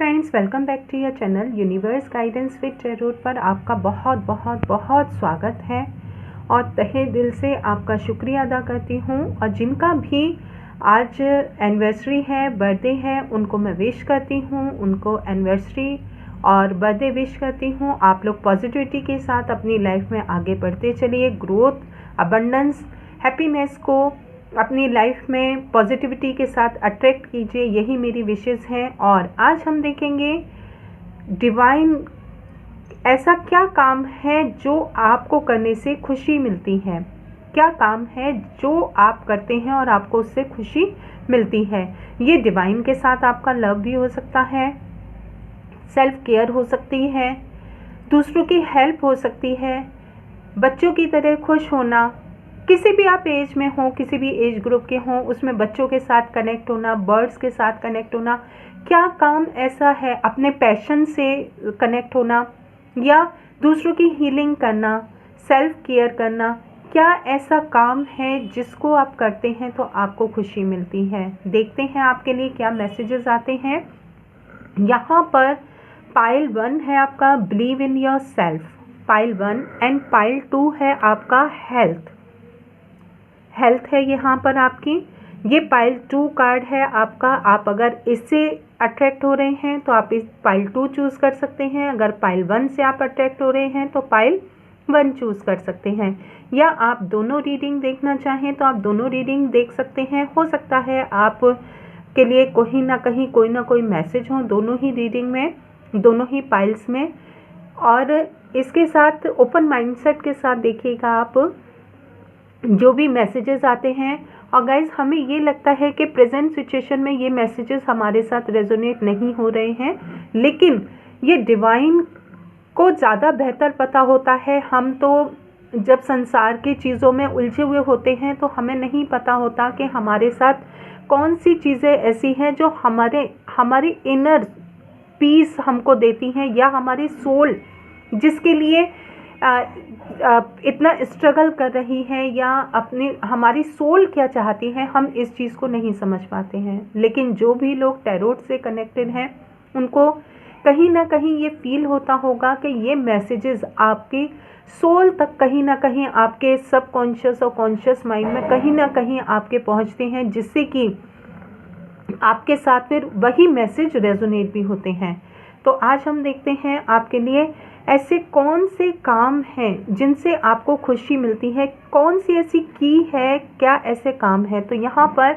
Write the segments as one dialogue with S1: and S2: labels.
S1: Friends, welcome back to your channel universe guidance with tarot पर आपका बहुत बहुत बहुत स्वागत है और तहे दिल से आपका शुक्रिया अदा करती हूँ। और जिनका भी आज एनिवर्सरी है, बर्थडे है, उनको मैं विश करती हूँ, उनको एनिवर्सरी और बर्थडे विश करती हूँ। आप लोग पॉजिटिविटी के साथ अपनी लाइफ में आगे बढ़ते चलिए, ग्रोथ, अबंडेंस, हैप्पीनेस को अपनी लाइफ में पॉजिटिविटी के साथ अट्रैक्ट कीजिए, यही मेरी विशेस हैं। और आज हम देखेंगे डिवाइन ऐसा क्या काम है जो आपको करने से खुशी मिलती है, क्या काम है जो आप करते हैं और आपको उससे खुशी मिलती है। ये डिवाइन के साथ आपका लव भी हो सकता है, सेल्फ केयर हो सकती है, दूसरों की हेल्प हो सकती है, बच्चों की तरह खुश होना, किसी भी आप एज में हो, किसी भी एज ग्रुप के हों, उसमें बच्चों के साथ कनेक्ट होना, बर्ड्स के साथ कनेक्ट होना, क्या काम ऐसा है, अपने पैशन से कनेक्ट होना या दूसरों की हीलिंग करना, सेल्फ केयर करना, क्या ऐसा काम है जिसको आप करते हैं तो आपको खुशी मिलती है। देखते हैं आपके लिए क्या मैसेजेस आते हैं। यहाँ पर पाइल 1 है आपका believe in your self, pile 1 and pile 2 है आपका हेल्थ है यहाँ पर आपकी। ये पाइल 2 कार्ड है आपका। आप अगर इससे अट्रैक्ट हो रहे हैं तो आप इस पाइल 2 चूज़ कर सकते हैं, अगर पाइल 1 से आप अट्रैक्ट हो रहे हैं तो पाइल 1 चूज़ कर सकते हैं, या आप दोनों रीडिंग देखना चाहें तो आप दोनों रीडिंग देख सकते हैं। हो सकता है आप के लिए कोई ना कोई मैसेज हो दोनों ही रीडिंग में, दोनों ही पाइल्स में। और इसके साथ ओपन माइंडसेट के साथ देखिएगा आप जो भी मैसेजेस आते हैं। और गाइज, हमें ये लगता है कि प्रेजेंट सिचुएशन में ये मैसेजेस हमारे साथ रेजोनेट नहीं हो रहे हैं, लेकिन ये डिवाइन को ज़्यादा बेहतर पता होता है। हम तो जब संसार की चीज़ों में उलझे हुए होते हैं तो हमें नहीं पता होता कि हमारे साथ कौन सी चीज़ें ऐसी हैं जो हमारी इनर पीस हमको देती हैं, या हमारी सोल जिसके लिए इतना स्ट्रगल कर रही है, या हमारी सोल क्या चाहती है, हम इस चीज़ को नहीं समझ पाते हैं। लेकिन जो भी लोग टैरोट से कनेक्टेड हैं उनको कहीं ना कहीं ये फील होता होगा कि ये मैसेजेस आपकी सोल तक कहीं ना कहीं आपके सबकॉन्शियस और कॉन्शियस माइंड में कहीं ना कहीं आपके पहुंचते हैं, जिससे कि आपके साथ फिर वही मैसेज रेजोनेट भी होते हैं। तो आज हम देखते हैं आपके लिए ऐसे कौन से काम हैं जिनसे आपको खुशी मिलती है, कौन सी ऐसी की है, क्या ऐसे काम है। तो यहाँ पर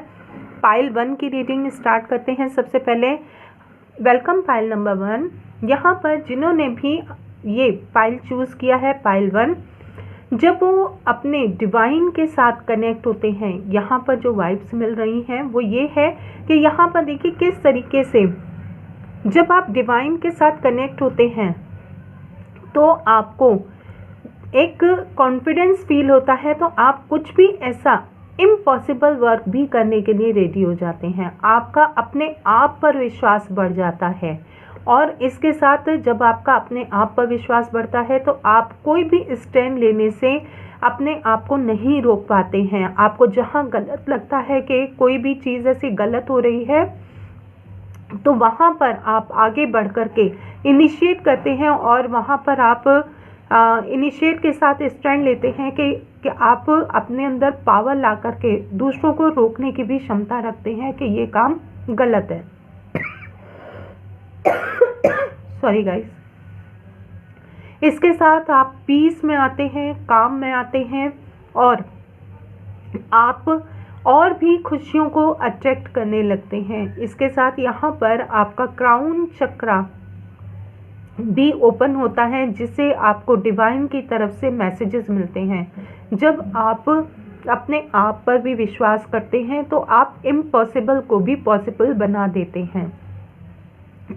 S1: पाइल 1 की रीडिंग स्टार्ट करते हैं। सबसे पहले वेलकम पाइल नंबर 1। यहाँ पर जिन्होंने भी ये पाइल चूज़ किया है, पाइल 1, जब वो अपने डिवाइन के साथ कनेक्ट होते हैं, यहाँ पर जो वाइब्स मिल रही हैं वो ये है कि यहाँ पर देखिए किस तरीके से जब आप डिवाइन के साथ कनेक्ट होते हैं तो आपको एक कॉन्फिडेंस फील होता है, तो आप कुछ भी ऐसा इम्पॉसिबल वर्क भी करने के लिए रेडी हो जाते हैं। आपका अपने आप पर विश्वास बढ़ जाता है, और इसके साथ जब आपका अपने आप पर विश्वास बढ़ता है तो आप कोई भी स्टैंड लेने से अपने आप को नहीं रोक पाते हैं। आपको जहाँ गलत लगता है कि कोई भी चीज़ ऐसी गलत हो रही है, तो वहाँ पर आप आगे बढ़ कर के इनिशिएट करते हैं, और वहाँ पर आप इनिशिएट के साथ स्टैंड लेते हैं कि आप अपने अंदर पावर ला करके दूसरों को रोकने की भी क्षमता रखते हैं कि ये काम गलत है। Sorry guys. इसके साथ आप पीस में आते हैं, काम में आते हैं, और आप और भी खुशियों को अट्रैक्ट करने लगते हैं। इसके साथ यहाँ पर आपका क्राउन चक्रा भी ओपन होता है, जिससे आपको डिवाइन की तरफ से मैसेजेस मिलते हैं। जब आप अपने आप पर भी विश्वास करते हैं तो आप इम्पॉसिबल को भी पॉसिबल बना देते हैं।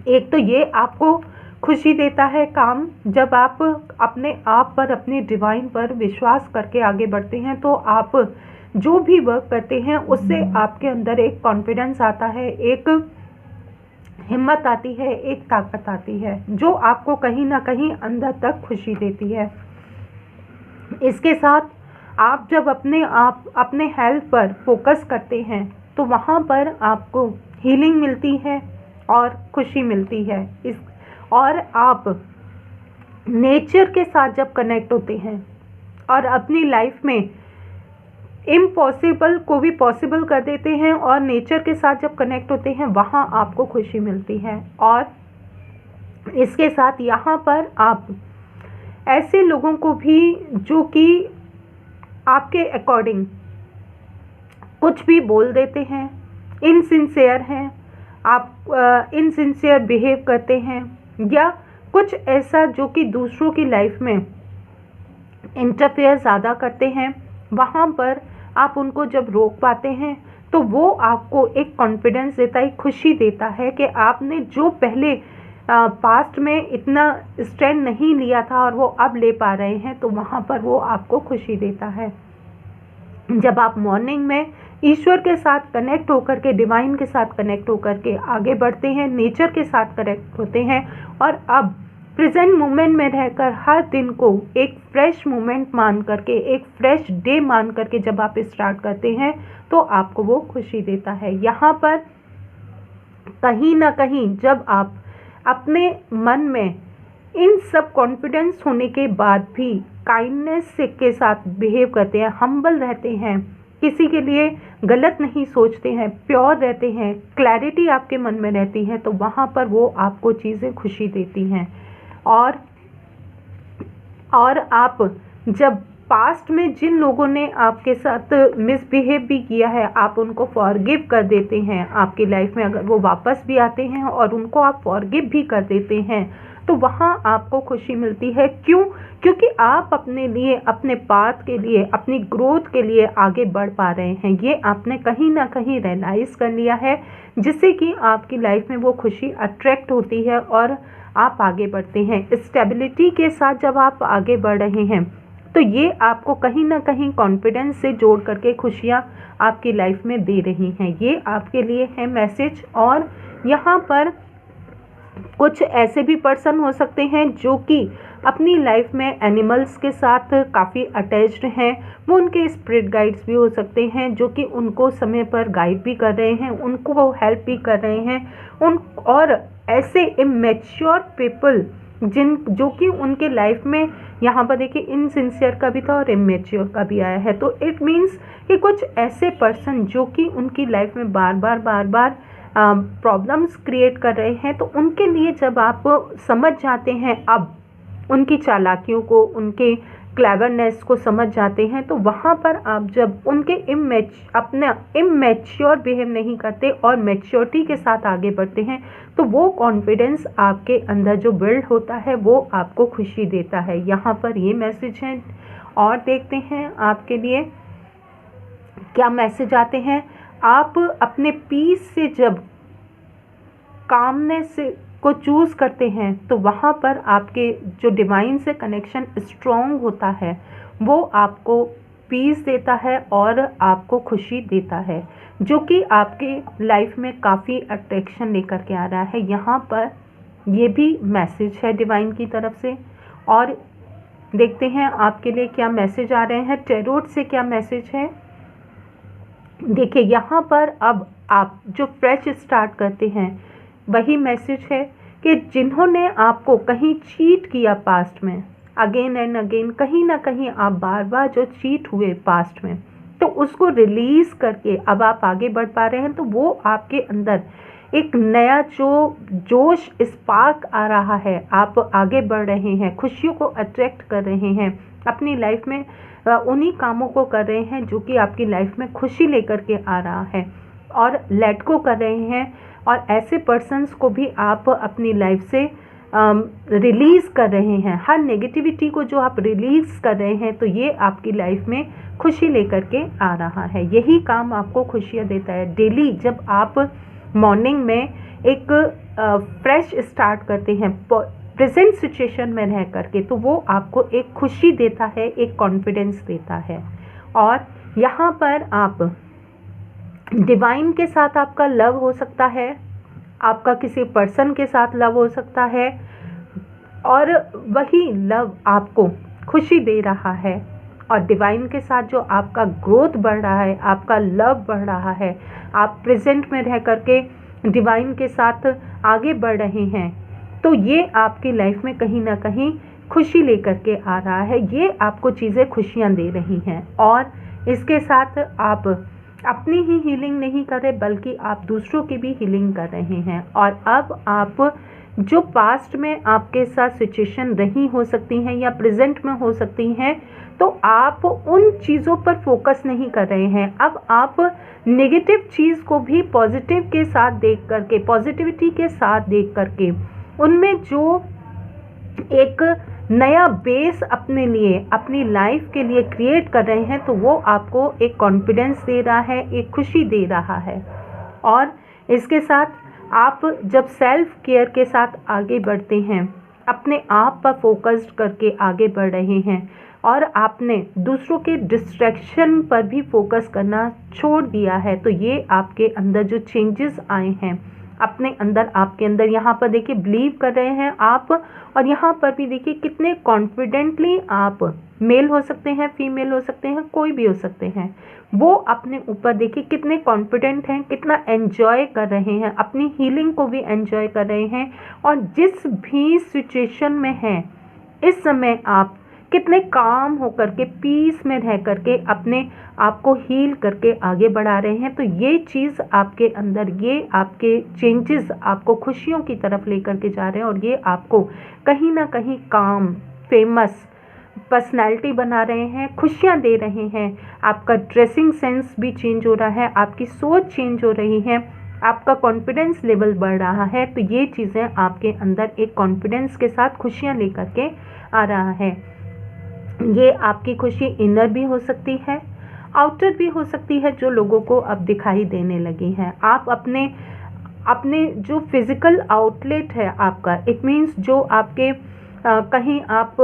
S1: एक तो ये आपको खुशी देता है काम, जब आप अपने आप पर, अपने डिवाइन पर विश्वास करके आगे बढ़ते हैं तो आप जो भी वर्क करते हैं उससे आपके अंदर एक कॉन्फिडेंस आता है, एक हिम्मत आती है, एक ताकत आती है, जो आपको कहीं ना कहीं अंदर तक खुशी देती है। इसके साथ आप जब अपने हेल्थ पर फोकस करते हैं तो वहाँ पर आपको हीलिंग मिलती है, और खुशी मिलती है। और आप नेचर के साथ जब कनेक्ट होते हैं और अपनी लाइफ में इम्पॉसिबल को भी पॉसिबल कर देते हैं और नेचर के साथ जब कनेक्ट होते हैं, वहाँ आपको खुशी मिलती है। और इसके साथ यहाँ पर आप ऐसे लोगों को भी जो कि आपके अकॉर्डिंग कुछ भी बोल देते हैं, इनसिंसियर हैं, आप इनसिंसियर बिहेव करते हैं, या कुछ ऐसा जो कि दूसरों की लाइफ में इंटरफेयर ज़्यादा करते हैं, वहाँ पर आप उनको जब रोक पाते हैं तो वो आपको एक कॉन्फिडेंस देता है, खुशी देता है कि आपने जो पहले पास्ट में इतना स्टैंड नहीं लिया था और वो अब ले पा रहे हैं, तो वहाँ पर वो आपको खुशी देता है। जब आप मॉर्निंग में ईश्वर के साथ कनेक्ट होकर के, डिवाइन के साथ कनेक्ट होकर के आगे बढ़ते हैं, नेचर के साथ कनेक्ट होते हैं और अब प्रेजेंट मोमेंट में रहकर हर दिन को एक फ्रेश मोमेंट मान करके, एक फ्रेश डे मान करके जब आप स्टार्ट करते हैं, तो आपको वो खुशी देता है। यहाँ पर कहीं ना कहीं जब आप अपने मन में इन सब कॉन्फिडेंस होने के बाद भी काइंडनेस के साथ बिहेव करते हैं, हम्बल रहते हैं, किसी के लिए गलत नहीं सोचते हैं, प्योर रहते हैं, क्लैरिटी आपके मन में रहती है, तो वहाँ पर वो आपको चीज़ें खुशी देती हैं। और आप जब पास्ट में जिन लोगों ने आपके साथ मिसबिहेव भी किया है, आप उनको फॉरगिव कर देते हैं। आपकी लाइफ में अगर वो वापस भी आते हैं और उनको आप फॉरगिव भी कर देते हैं, तो वहाँ आपको खुशी मिलती है। क्यों? क्योंकि आप अपने लिए, अपने पाथ के लिए, अपनी ग्रोथ के लिए आगे बढ़ पा रहे हैं। ये आपने कहीं ना कहीं रियलाइज़ कर लिया है, जिससे कि आपकी लाइफ में वो खुशी अट्रैक्ट होती है और आप आगे बढ़ते हैं। स्टेबिलिटी के साथ जब आप आगे बढ़ रहे हैं, तो ये आपको कहीं ना कहीं कॉन्फिडेंस से जोड़ करके खुशियाँ आपकी लाइफ में दे रही हैं। ये आपके लिए है मैसेज। और यहाँ पर कुछ ऐसे भी पर्सन हो सकते हैं जो कि अपनी लाइफ में एनिमल्स के साथ काफ़ी अटैच्ड हैं। वो उनके स्पिरिट गाइड्स भी हो सकते हैं, जो कि उनको समय पर गाइड भी कर रहे हैं, उनको हेल्प भी कर रहे हैं। और ऐसे इमेच्योर पीपल जो कि उनके लाइफ में, यहाँ पर देखिए इनसिंसियर का भी था और इमेच्योर का भी आया है, तो इट मीन्स कि कुछ ऐसे पर्सन जो कि उनकी लाइफ में बार बार प्रॉब्लम्स क्रिएट कर रहे हैं, तो उनके लिए जब आप समझ जाते हैं, अब उनकी चालाकियों को, उनके क्लेवरनेस को समझ जाते हैं, तो वहाँ पर आप जब उनके अपना इमेच्योर बिहेव नहीं करते और मैच्योरिटी के साथ आगे बढ़ते हैं, तो वो कॉन्फिडेंस आपके अंदर जो बिल्ड होता है, वो आपको खुशी देता है। यहाँ पर ये मैसेज है। और देखते हैं आपके लिए क्या मैसेज आते हैं। आप अपने पीस से जब कामनेस को चूज़ करते हैं, तो वहाँ पर आपके जो डिवाइन से कनेक्शन स्ट्रॉन्ग होता है, वो आपको पीस देता है और आपको खुशी देता है, जो कि आपके लाइफ में काफ़ी अट्रैक्शन लेकर के आ रहा है। यहाँ पर ये भी मैसेज है डिवाइन की तरफ से। और देखते हैं आपके लिए क्या मैसेज आ रहे हैं, टैरोट से क्या मैसेज है। देखिए यहाँ पर अब आप जो फ्रेश स्टार्ट करते हैं, वही मैसेज है कि जिन्होंने आपको कहीं चीट किया पास्ट में, अगेन एंड अगेन, कहीं ना कहीं आप बार बार जो चीट हुए पास्ट में, तो उसको रिलीज़ करके अब आप आगे बढ़ पा रहे हैं। तो वो आपके अंदर एक नया जो जोश, स्पार्क आ रहा है, आप आगे बढ़ रहे हैं, खुशियों को अट्रैक्ट कर रहे हैं, अपनी लाइफ में उन्हीं कामों को कर रहे हैं जो कि आपकी लाइफ में खुशी लेकर के आ रहा है, और लेट गो कर रहे हैं। और ऐसे पर्सन्स को भी आप अपनी लाइफ से रिलीज़ कर रहे हैं। हर नेगेटिविटी को जो आप रिलीज़ कर रहे हैं, तो ये आपकी लाइफ में खुशी लेकर के आ रहा है। यही काम आपको खुशियाँ देता है। डेली जब आप मॉर्निंग में एक फ्रेश स्टार्ट करते हैं प्रेजेंट सिचुएशन में रह करके, तो वो आपको एक खुशी देता है, एक कॉन्फिडेंस देता है। और यहाँ पर आप डिवाइन के साथ आपका लव हो सकता है, आपका किसी पर्सन के साथ लव हो सकता है, और वही लव आपको खुशी दे रहा है। और डिवाइन के साथ जो आपका ग्रोथ बढ़ रहा है, आपका लव बढ़ रहा है, आप प्रेजेंट में रह करके डिवाइन के साथ आगे बढ़ रहे हैं, तो ये आपकी लाइफ में कहीं ना कहीं खुशी लेकर के आ रहा है। ये आपको चीज़ें खुशियाँ दे रही हैं। और इसके साथ आप अपनी ही हीलिंग नहीं कर रहे, बल्कि आप दूसरों की भी हीलिंग कर रहे हैं। और अब आप जो पास्ट में आपके साथ सिचुएशन रही हो सकती हैं या प्रेजेंट में हो सकती हैं, तो आप उन चीज़ों पर फोकस नहीं कर रहे हैं। अब आप नेगेटिव चीज़ को भी पॉजिटिव के साथ देख करके, पॉजिटिविटी के साथ देख करके, उनमें जो एक नया बेस अपने लिए, अपनी लाइफ के लिए क्रिएट कर रहे हैं, तो वो आपको एक कॉन्फिडेंस दे रहा है, एक खुशी दे रहा है। और इसके साथ आप जब सेल्फ केयर के साथ आगे बढ़ते हैं, अपने आप पर फोकस्ड करके आगे बढ़ रहे हैं, और आपने दूसरों के डिस्ट्रैक्शन पर भी फोकस करना छोड़ दिया है, तो ये आपके अंदर जो चेंजेस आए हैं अपने अंदर, आपके अंदर यहाँ पर देखिए बिलीव कर रहे हैं आप, और यहाँ पर भी देखिए कितने कॉन्फिडेंटली आप, मेल हो सकते हैं, फीमेल हो सकते हैं, कोई भी हो सकते हैं, वो अपने ऊपर देखिए कितने कॉन्फिडेंट हैं, कितना एन्जॉय कर रहे हैं, अपनी हीलिंग को भी एन्जॉय कर रहे हैं। और जिस भी सिचुएशन में हैं इस समय आप कितने काम होकर के, पीस में रह करके अपने आप को हील करके आगे बढ़ा रहे हैं। तो ये चीज़ आपके अंदर, ये आपके चेंजेस आपको खुशियों की तरफ लेकर के जा रहे हैं, और ये आपको कहीं ना कहीं काम, फेमस पर्सनैलिटी बना रहे हैं, खुशियाँ दे रहे हैं। आपका ड्रेसिंग सेंस भी चेंज हो रहा है, आपकी सोच चेंज हो रही है, आपका कॉन्फिडेंस लेवल बढ़ रहा है। तो ये चीज़ें आपके अंदर एक कॉन्फिडेंस के साथ खुशियाँ लेकर के आ रहा है। ये आपकी खुशी इनर भी हो सकती है, आउटर भी हो सकती है, जो लोगों को अब दिखाई देने लगी है। आप अपने जो फिज़िकल आउटलेट है आपका, इट मीन्स जो आपके कहीं आप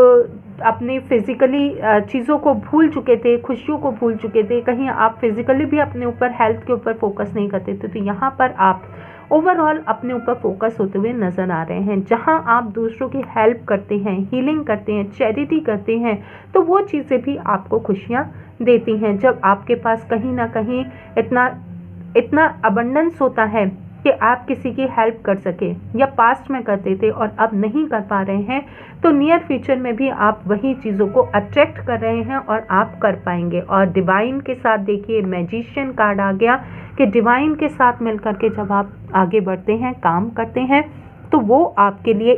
S1: अपने फिज़िकली चीज़ों को भूल चुके थे, खुशियों को भूल चुके थे, कहीं आप फिज़िकली भी अपने ऊपर, हेल्थ के ऊपर फोकस नहीं करते थे, तो यहाँ पर आप ओवरऑल अपने ऊपर फोकस होते हुए नज़र आ रहे हैं। जहाँ आप दूसरों की हेल्प करते हैं, हीलिंग करते हैं, चैरिटी करते हैं, तो वो चीज़ें भी आपको खुशियाँ देती हैं। जब आपके पास कहीं ना कहीं इतना अबंडेंस होता है कि आप किसी की हेल्प कर सके, या पास्ट में करते थे और अब नहीं कर पा रहे हैं, तो नियर फ्यूचर में भी आप वही चीज़ों को अट्रैक्ट कर रहे हैं और आप कर पाएंगे। और डिवाइन के साथ देखिए मैजिशियन कार्ड आ गया कि डिवाइन के साथ मिलकर के जब आप आगे बढ़ते हैं, काम करते हैं, तो वो आपके लिए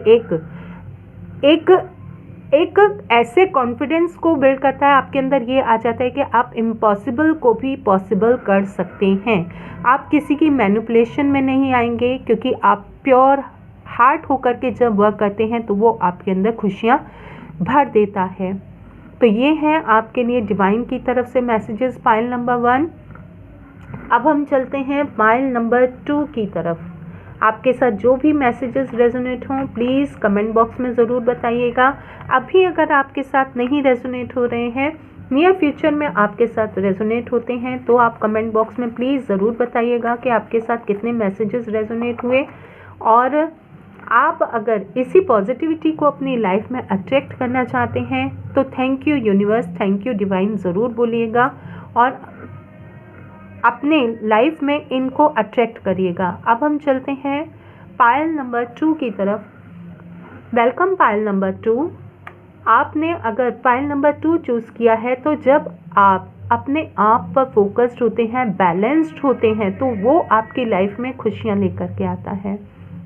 S1: एक ऐसे कॉन्फिडेंस को बिल्ड करता है आपके अंदर। ये आ जाता है कि आप इम्पॉसिबल को भी पॉसिबल कर सकते हैं। आप किसी की मैनिपुलेशन में नहीं आएंगे, क्योंकि आप प्योर हार्ट होकर के जब वर्क करते हैं, तो वो आपके अंदर खुशियाँ भर देता है। तो ये हैं आपके लिए डिवाइन की तरफ से मैसेजेस, पाइल नंबर 1। अब हम चलते हैं पाइल नंबर 2 की तरफ। आपके साथ जो भी मैसेजेस रेजोनेट हों, प्लीज़ कमेंट बॉक्स में ज़रूर बताइएगा। अभी अगर आपके साथ नहीं रेजोनेट हो रहे हैं, नियर फ्यूचर में आपके साथ रेजोनेट होते हैं, तो आप कमेंट बॉक्स में प्लीज़ ज़रूर बताइएगा कि आपके साथ कितने मैसेजेस रेजोनेट हुए। और आप अगर इसी पॉजिटिविटी को अपनी लाइफ में अट्रैक्ट करना चाहते हैं, तो thank you universe, thank you divine ज़रूर बोलिएगा, और अपने लाइफ में इनको अट्रैक्ट करिएगा। अब हम चलते हैं पायल नंबर 2 की तरफ। Welcome pile number 2। आपने अगर पायल नंबर 2 चूज़ किया है, तो जब आप अपने आप पर फोकस्ड होते हैं, बैलेंस्ड होते हैं, तो वो आपकी लाइफ में खुशियाँ लेकर के आता है।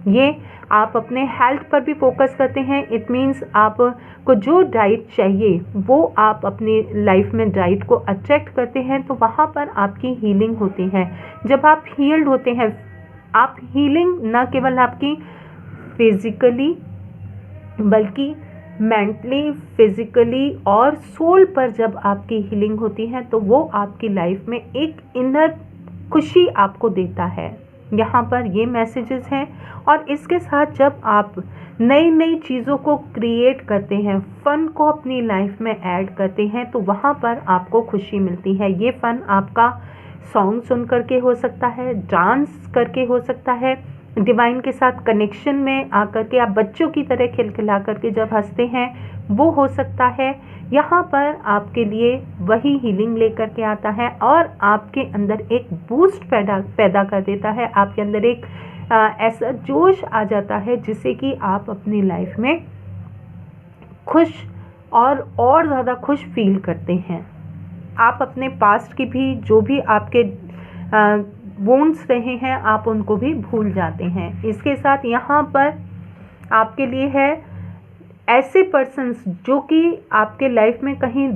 S1: ये आप अपने हेल्थ पर भी फोकस करते हैं, इट मीन्स आपको जो डाइट चाहिए वो आप अपनी लाइफ में डाइट को अट्रैक्ट करते हैं, तो वहाँ पर आपकी हीलिंग होती है। जब आप हील्ड होते हैं, आप हीलिंग न केवल आपकी फिजिकली, बल्कि मेंटली, फिजिकली और सोल पर जब आपकी हीलिंग होती है, तो वो आपकी लाइफ में एक इनर खुशी आपको देता है। यहाँ पर ये मैसेजेस हैं। और इसके साथ जब आप नई नई चीज़ों को क्रिएट करते हैं, फ़न को अपनी लाइफ में ऐड करते हैं, तो वहाँ पर आपको खुशी मिलती है। ये फ़न आपका सॉन्ग सुन करके हो सकता है, डांस करके हो सकता है, डिवाइन के साथ कनेक्शन में आकर के आप बच्चों की तरह खिलखिला करके जब हंसते हैं, वो हो सकता है। यहाँ पर आपके लिए वही हीलिंग लेकर के आता है और आपके अंदर एक बूस्ट पैदा कर देता है। आपके अंदर एक ऐसा जोश आ जाता है जिससे कि आप अपनी लाइफ में खुश और ज़्यादा खुश फील करते हैं। आप अपने पास्ट की भी जो भी आपके वोन्स रहे हैं, आप उनको भी भूल जाते हैं। इसके साथ यहाँ पर आपके लिए है ऐसे पर्सन्स जो कि आपके लाइफ में कहीं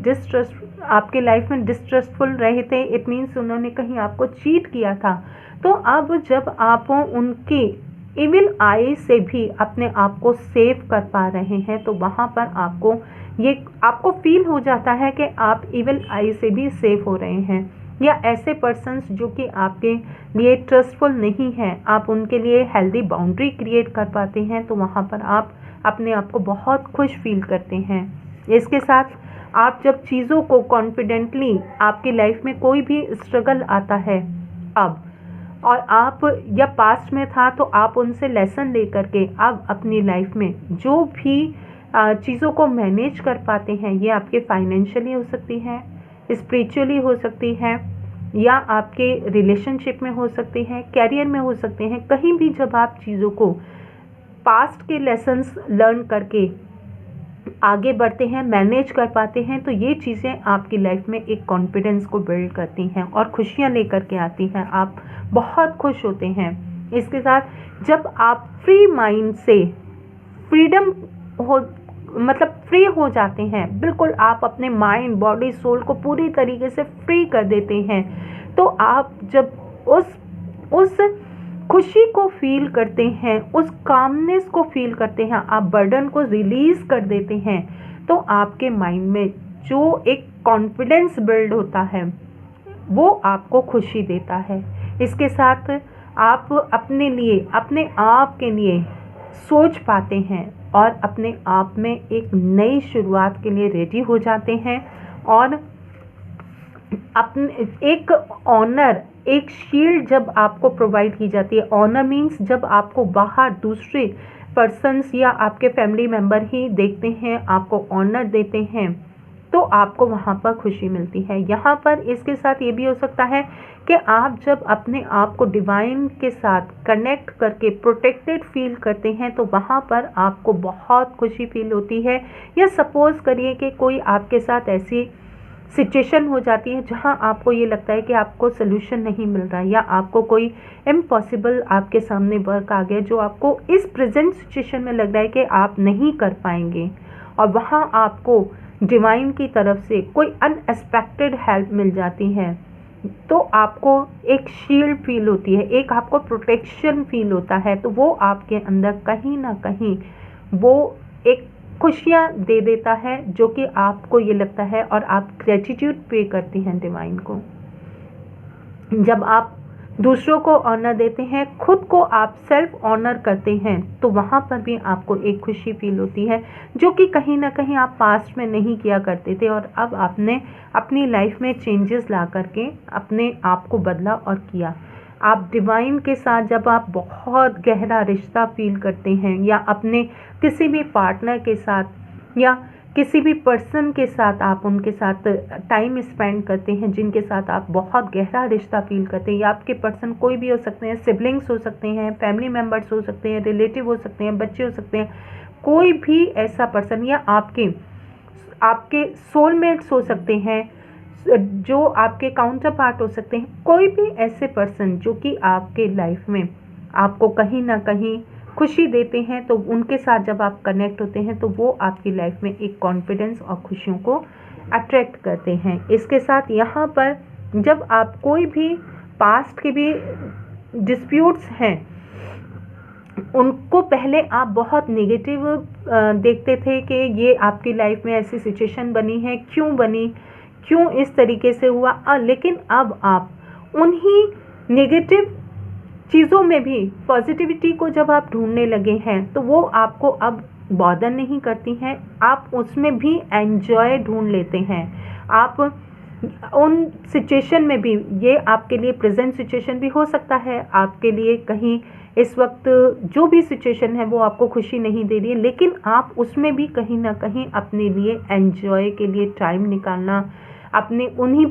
S1: डिस्ट्रस्टफुल रहे थे। इट मीन्स उन्होंने कहीं आपको चीट किया था। तो अब जब आप उनकी इविल आई से भी अपने आप को सेव कर पा रहे हैं, तो वहाँ पर आपको फील हो जाता है कि आप इविल आई से भी सेव हो रहे हैं। या ऐसे पर्सन्स जो कि आपके लिए ट्रस्टफुल नहीं हैं, आप उनके लिए हेल्दी बाउंड्री क्रिएट कर पाते हैं, तो वहाँ पर आप अपने आप को बहुत खुश फील करते हैं। इसके साथ आप जब चीज़ों को कॉन्फिडेंटली, आपकी लाइफ में कोई भी स्ट्रगल आता है अब, और आप या पास्ट में था तो आप उनसे लेसन लेकर के अब अपनी लाइफ में जो भी चीज़ों को मैनेज कर पाते हैं, ये आपके फाइनेंशियली हो सकती है, स्पिरिचुअली हो सकती है, या आपके रिलेशनशिप में हो सकती है, कैरियर में हो सकते हैं। कहीं भी जब आप चीज़ों को पास्ट के लेसन्स लर्न करके आगे बढ़ते हैं, मैनेज कर पाते हैं, तो ये चीज़ें आपकी लाइफ में एक कॉन्फिडेंस को बिल्ड करती हैं और खुशियाँ लेकर के आती हैं। आप बहुत खुश होते हैं। इसके साथ जब आप फ्री माइंड से फ्री हो जाते हैं, बिल्कुल आप अपने माइंड, बॉडी, सोल को पूरी तरीके से फ्री कर देते हैं, तो आप जब उस खुशी को फील करते हैं, उस कामनेस को फील करते हैं, आप बर्डन को रिलीज़ कर देते हैं, तो आपके माइंड में जो एक कॉन्फिडेंस बिल्ड होता है वो आपको खुशी देता है। इसके साथ आप अपने आप के लिए सोच पाते हैं और अपने आप में एक नई शुरुआत के लिए रेडी हो जाते हैं। और अपने एक ऑनर, एक शील्ड जब आपको प्रोवाइड की जाती है, ऑनर मीन्स जब आपको बाहर दूसरे पर्सन्स या आपके फैमिली मेम्बर ही देखते हैं, आपको ऑनर देते हैं, तो आपको वहाँ पर खुशी मिलती है। यहाँ पर इसके साथ ये भी हो सकता है कि आप जब अपने आप को डिवाइन के साथ कनेक्ट करके प्रोटेक्टेड फील करते हैं, तो वहाँ पर आपको बहुत खुशी फील होती है। या सपोज़ करिए कि कोई आपके साथ ऐसी सिचुएशन हो जाती है जहाँ आपको ये लगता है कि आपको सोल्यूशन नहीं मिल रहा है, या आपको कोई इम्पॉसिबल आपके सामने वर्क आ गया जो आपको इस प्रेजेंट सिचुएशन में लग रहा है कि आप नहीं कर पाएंगे, और वहाँ आपको डिवाइन की तरफ से कोई अनएक्सपेक्टेड हेल्प मिल जाती है, तो आपको एक शील्ड फील होती है, एक आपको प्रोटेक्शन फील होता है। तो वो आपके अंदर कहीं ना कहीं वो एक खुशियाँ दे देता है, जो कि आपको ये लगता है, और आप ग्रेटिट्यूड पे करती हैं डिवाइन को। जब आप दूसरों को ऑनर देते हैं, खुद को आप सेल्फ ऑनर करते हैं, तो वहाँ पर भी आपको एक खुशी फील होती है, जो कि कहीं ना कहीं आप पास्ट में नहीं किया करते थे, और अब आपने अपनी लाइफ में चेंजेस ला करके अपने आप को बदला और किया। आप डिवाइन के साथ जब आप बहुत गहरा रिश्ता फील करते हैं, या अपने किसी भी पार्टनर के साथ या किसी भी पर्सन के साथ आप उनके साथ टाइम स्पेंड करते हैं, जिनके साथ आप बहुत गहरा रिश्ता फील करते हैं, या आपके पर्सन कोई भी हो सकते हैं, सिबलिंग्स हो सकते हैं, फैमिली मेम्बर्स हो सकते हैं, रिलेटिव हो सकते हैं, बच्चे हो सकते हैं, कोई भी ऐसा पर्सन, या आपके सोलमेट्स हो सकते हैं, जो आपके काउंटर पार्ट हो सकते हैं, कोई भी ऐसे पर्सन जो कि आपके लाइफ में आपको कहीं ना कहीं खुशी देते हैं, तो उनके साथ जब आप कनेक्ट होते हैं, तो वो आपकी लाइफ में एक कॉन्फिडेंस और खुशियों को अट्रैक्ट करते हैं। इसके साथ यहाँ पर जब आप कोई भी पास्ट के भी डिस्प्यूट्स हैं, उनको पहले आप बहुत नेगेटिव देखते थे कि ये आपकी लाइफ में ऐसी सिचुएशन बनी है, क्यों इस तरीके से हुआ, लेकिन अब आप उन्हीं नेगेटिव चीज़ों में भी पॉजिटिविटी को जब आप ढूंढने लगे हैं, तो वो आपको अब बॉदर नहीं करती हैं, आप उसमें भी एंजॉय ढूंढ लेते हैं। आप उन सिचुएशन में भी, ये आपके लिए प्रेजेंट सिचुएशन भी हो सकता है, आपके लिए कहीं इस वक्त जो भी सिचुएशन है वो आपको खुशी नहीं दे रही है, लेकिन आप उसमें भी कहीं ना कहीं अपने लिए एंजॉय के लिए टाइम निकालना, अपने उन्हीं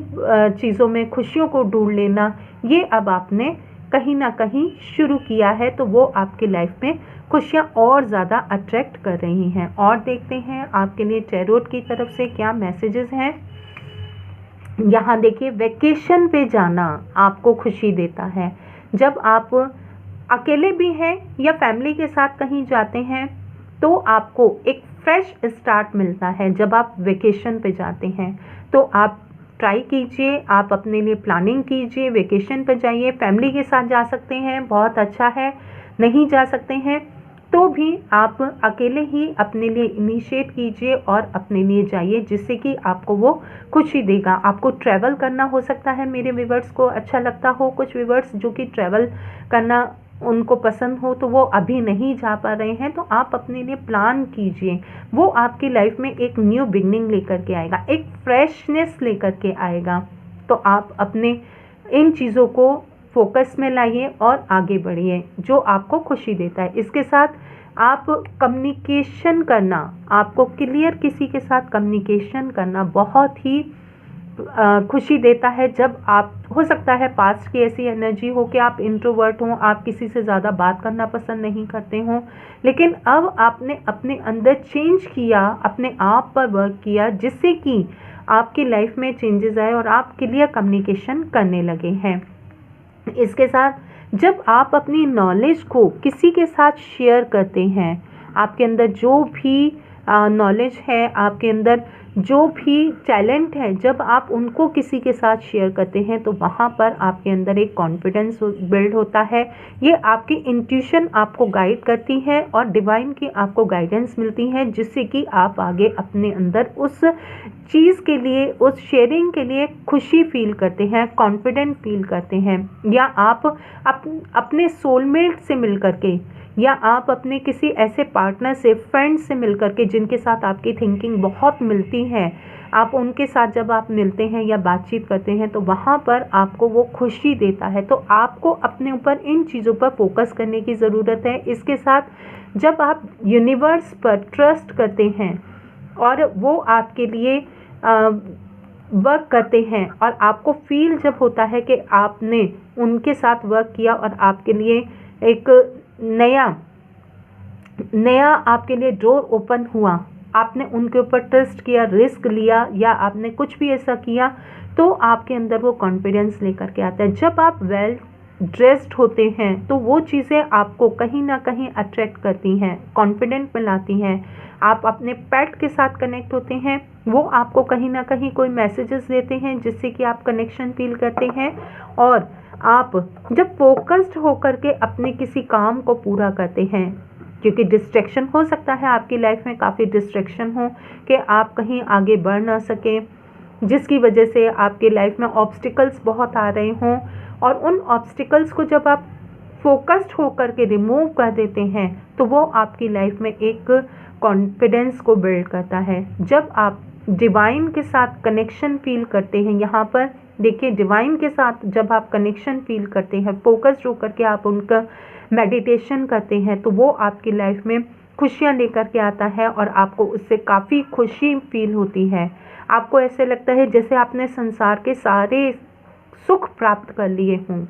S1: चीज़ों में खुशियों को ढूंढ लेना, ये अब आपने कहीं ना कहीं शुरू किया है, तो वो आपकी लाइफ में खुशियाँ और ज़्यादा अट्रैक्ट कर रही हैं। और देखते हैं आपके लिए टैरोट की तरफ से क्या मैसेजेस हैं। यहाँ देखिए, वेकेशन पे जाना आपको खुशी देता है। जब आप अकेले भी हैं या फैमिली के साथ कहीं जाते हैं तो आपको एक फ्रेश स्टार्ट मिलता है। जब आप वेकेशन पे जाते हैं तो आप ट्राई कीजिए, आप अपने लिए प्लानिंग कीजिए, वेकेशन पे जाइए। फैमिली के साथ जा सकते हैं, बहुत अच्छा है। नहीं जा सकते हैं तो भी आप अकेले ही अपने लिए इनिशिएट कीजिए और अपने लिए जाइए, जिससे कि आपको वो खुशी देगा। आपको ट्रैवल करना हो सकता है, मेरे व्यूवर्स को अच्छा लगता हो, कुछ व्यूवर्स जो कि ट्रैवल करना उनको पसंद हो तो वो अभी नहीं जा पा रहे हैं, तो आप अपने लिए प्लान कीजिए। वो आपकी लाइफ में एक न्यू बिगनिंग लेकर के आएगा, एक फ्रेशनेस लेकर के आएगा। तो आप अपने इन चीज़ों को फोकस में लाइए और आगे बढ़िए, जो आपको खुशी देता है। इसके साथ आप कम्युनिकेशन करना, आपको क्लियर किसी के साथ कम्युनिकेशन करना बहुत ही खुशी देता है। जब आप, हो सकता है पास्ट की ऐसी एनर्जी हो कि आप इंट्रोवर्ट हों, आप किसी से ज़्यादा बात करना पसंद नहीं करते हों, लेकिन अब आपने अपने अंदर चेंज किया, अपने आप पर वर्क किया, जिससे कि आपकी लाइफ में चेंजेस आए और आप क्लियर कम्युनिकेशन करने लगे हैं। इसके साथ जब आप अपनी नॉलेज को किसी के साथ शेयर करते हैं, आपके अंदर जो भी नॉलेज है, आपके अंदर जो भी टैलेंट है, जब आप उनको किसी के साथ शेयर करते हैं तो वहाँ पर आपके अंदर एक कॉन्फिडेंस बिल्ड होता है। ये आपकी इंट्यूशन आपको गाइड करती है और डिवाइन की आपको गाइडेंस मिलती है, जिससे कि आप आगे अपने अंदर उस चीज़ के लिए, उस शेयरिंग के लिए खुशी फील करते हैं, कॉन्फिडेंट फील करते हैं। या आप अपने सोलमेट से मिल करके, या आप अपने किसी ऐसे पार्टनर से, फ्रेंड से मिलकर के जिनके साथ आपकी थिंकिंग बहुत मिलती है, आप उनके साथ जब आप मिलते हैं या बातचीत करते हैं तो वहाँ पर आपको वो खुशी देता है। तो आपको अपने ऊपर इन चीज़ों पर फोकस करने की ज़रूरत है। इसके साथ जब आप यूनिवर्स पर ट्रस्ट करते हैं और वो आपके लिए वर्क करते हैं, और आपको फील जब होता है कि आपने उनके साथ वर्क किया और आपके लिए एक नया आपके लिए डोर ओपन हुआ, आपने उनके ऊपर ट्रस्ट किया, रिस्क लिया, या आपने कुछ भी ऐसा किया, तो आपके अंदर वो कॉन्फिडेंस लेकर के आता है। जब आप वेल ड्रेस्ड होते हैं तो वो चीज़ें आपको कहीं ना कहीं अट्रैक्ट करती हैं, कॉन्फिडेंट मिलाती हैं। आप अपने पेट के साथ कनेक्ट होते हैं, वो आपको कहीं ना कहीं कोई मैसेजेस देते हैं जिससे कि आप कनेक्शन फील करते हैं। और आप जब फोकस्ड होकर के अपने किसी काम को पूरा करते हैं, क्योंकि डिस्ट्रैक्शन हो सकता है आपकी लाइफ में, काफ़ी डिस्ट्रैक्शन हो कि आप कहीं आगे बढ़ ना सकें, जिसकी वजह से आपकी लाइफ में ऑब्स्टिकल्स बहुत आ रहे हों, और उन ऑब्स्टिकल्स को जब आप फोकस्ड होकर के रिमूव कर देते हैं तो वो आपकी लाइफ में एक कॉन्फिडेंस को बिल्ड करता है। जब आप डिवाइन के साथ कनेक्शन फील करते हैं, यहाँ पर देखिए, डिवाइन के साथ जब आप कनेक्शन फील करते हैं, फोकस्ड होकर के आप उनका मेडिटेशन करते हैं, तो वो आपकी लाइफ में खुशियाँ लेकर के आता है और आपको उससे काफ़ी खुशी फील होती है। आपको ऐसे लगता है जैसे आपने संसार के सारे सुख प्राप्त कर लिए हों।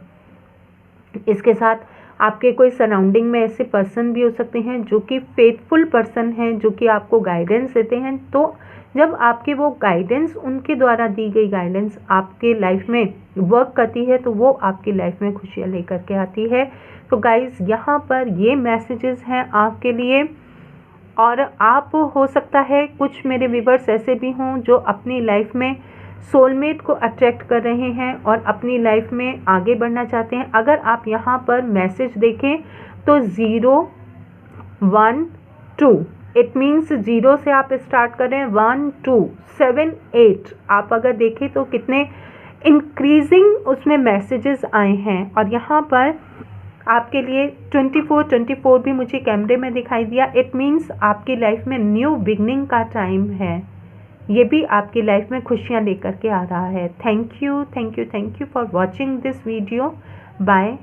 S1: इसके साथ आपके कोई सराउंडिंग में ऐसे पर्सन भी हो सकते हैं जो कि फेथफुल पर्सन हैं, जो कि आपको गाइडेंस देते हैं। तो जब आपके वो गाइडेंस, उनके द्वारा दी गई गाइडेंस आपके लाइफ में वर्क करती है तो वो आपकी लाइफ में खुशियाँ लेकर के आती है। तो गाइज़, यहाँ पर ये मैसेजेस हैं आपके लिए। और आप, हो सकता है कुछ मेरे व्यूवर्स ऐसे भी हों जो अपनी लाइफ में सोलमेट को अट्रैक्ट कर रहे हैं और अपनी लाइफ में आगे बढ़ना चाहते हैं। अगर आप यहाँ पर मैसेज देखें तो 0 1 2, इट मीन्स 0 से आप स्टार्ट करें, 1 2 7 8, आप अगर देखें तो कितने इंक्रीजिंग उसमें मैसेजेस आए हैं। और यहाँ पर आपके लिए 24 भी मुझे कैमरे में दिखाई दिया। इट मीन्स आपकी लाइफ में न्यू बिगनिंग का टाइम है, ये भी आपकी लाइफ में खुशियाँ लेकर के आ रहा है। Thank you for watching this video. Bye.